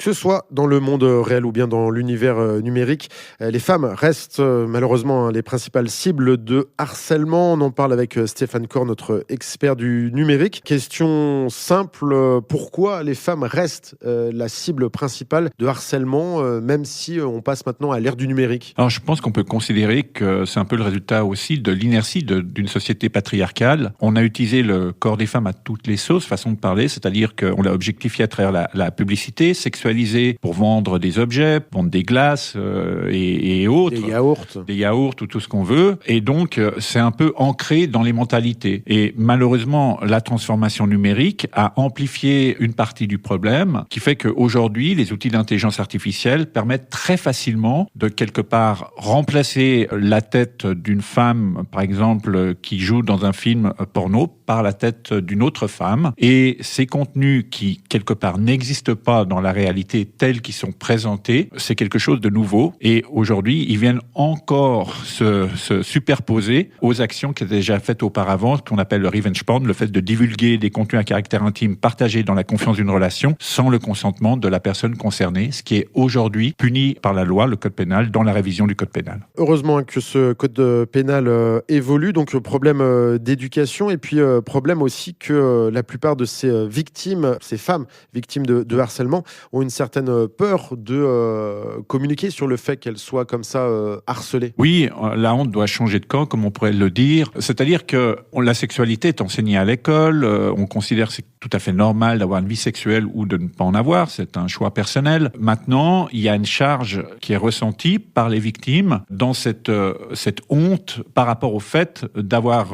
Que ce soit dans le monde réel ou bien dans l'univers numérique, les femmes restent malheureusement les principales cibles de harcèlement. On en parle avec Stéphane Corr, notre expert du numérique. Question simple, pourquoi les femmes restent la cible principale de harcèlement, même si on passe maintenant à l'ère du numérique? Alors je pense qu'on peut considérer que c'est un peu le résultat aussi de l'inertie d'une société patriarcale. On a utilisé le corps des femmes à toutes les sauces, façon de parler, c'est-à-dire qu'on l'a objectifié à travers la publicité, sexualisé pour vendre des objets, vendre des glaces et autres. Des yaourts ou tout ce qu'on veut. Et donc, c'est un peu ancré dans les mentalités. Et malheureusement, la transformation numérique a amplifié une partie du problème qui fait qu'aujourd'hui, les outils d'intelligence artificielle permettent très facilement de quelque part remplacer la tête d'une femme, par exemple, qui joue dans un film porno, par la tête d'une autre femme. Et ces contenus qui, quelque part, n'existent pas dans la réalité tels qu'ils sont présentés, c'est quelque chose de nouveau. Et aujourd'hui, ils viennent encore se superposer aux actions qui étaient déjà faites auparavant, qu'on appelle le revenge porn, le fait de divulguer des contenus à caractère intime partagés dans la confiance d'une relation sans le consentement de la personne concernée, ce qui est aujourd'hui puni par la loi, le code pénal, dans la révision du code pénal. Heureusement que ce code pénal évolue, donc problème d'éducation et puis problème aussi que la plupart de ces victimes, ces femmes victimes de harcèlement, ont une certaine peur de communiquer sur le fait qu'elles soient comme ça harcelées. Oui, la honte doit changer de camp, comme on pourrait le dire. C'est-à-dire que la sexualité est enseignée à l'école, on considère que c'est tout à fait normal d'avoir une vie sexuelle ou de ne pas en avoir, c'est un choix personnel. Maintenant, il y a une charge qui est ressentie par les victimes dans cette honte par rapport au fait d'avoir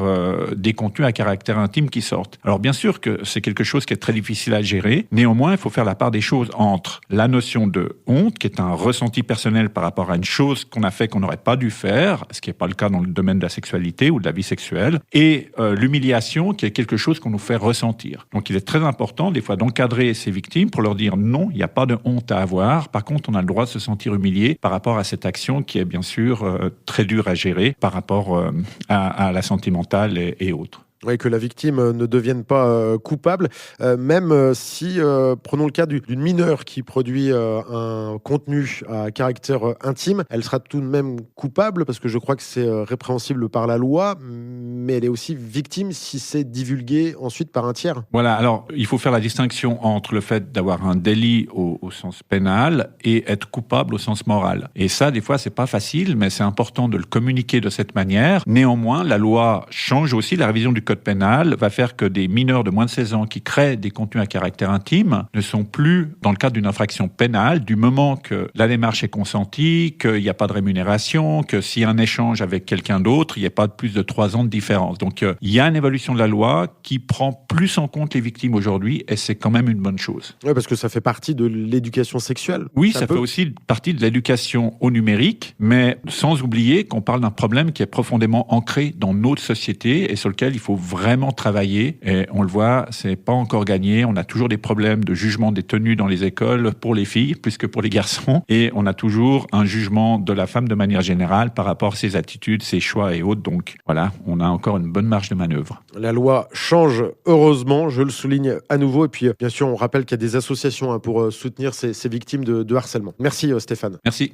des contenus à caractère intime qui sortent. Alors bien sûr que c'est quelque chose qui est très difficile à gérer, néanmoins il faut faire la part des choses entre la notion de honte, qui est un ressenti personnel par rapport à une chose qu'on a fait qu'on n'aurait pas dû faire, ce qui n'est pas le cas dans le domaine de la sexualité ou de la vie sexuelle, et l'humiliation, qui est quelque chose qu'on nous fait ressentir. Donc il est très important des fois d'encadrer ces victimes pour leur dire non, il n'y a pas de honte à avoir, par contre on a le droit de se sentir humilié par rapport à cette action qui est bien sûr très dure à gérer par rapport à la santé mentale et autres. Oui, que la victime ne devienne pas coupable, même si, prenons le cas d'une mineure qui produit un contenu à caractère intime, elle sera tout de même coupable parce que je crois que c'est répréhensible par la loi, mais elle est aussi victime si c'est divulgué ensuite par un tiers. Voilà, alors il faut faire la distinction entre le fait d'avoir un délit au sens pénal et être coupable au sens moral. Et ça, des fois, c'est pas facile, mais c'est important de le communiquer de cette manière. Néanmoins, la loi change aussi, la révision du code pénal va faire que des mineurs de moins de 16 ans qui créent des contenus à caractère intime ne sont plus dans le cadre d'une infraction pénale du moment que la démarche est consentie, qu'il n'y a pas de rémunération, que s'il y a un échange avec quelqu'un d'autre, il n'y a pas plus de 3 ans de différence. Donc il y a une évolution de la loi qui prend plus en compte les victimes aujourd'hui et c'est quand même une bonne chose. Oui, parce que ça fait partie de l'éducation sexuelle. Oui, ça fait aussi partie de l'éducation au numérique, mais sans oublier qu'on parle d'un problème qui est profondément ancré dans notre société et sur lequel il faut vraiment travailler. Et on le voit, c'est pas encore gagné. On a toujours des problèmes de jugement des tenues dans les écoles pour les filles, plus que pour les garçons. Et on a toujours un jugement de la femme de manière générale par rapport à ses attitudes, ses choix et autres. Donc voilà, on a encore une bonne marge de manœuvre. La loi change, heureusement, je le souligne à nouveau. Et puis, bien sûr, on rappelle qu'il y a des associations pour soutenir ces victimes de harcèlement. Merci Stéphane. Merci.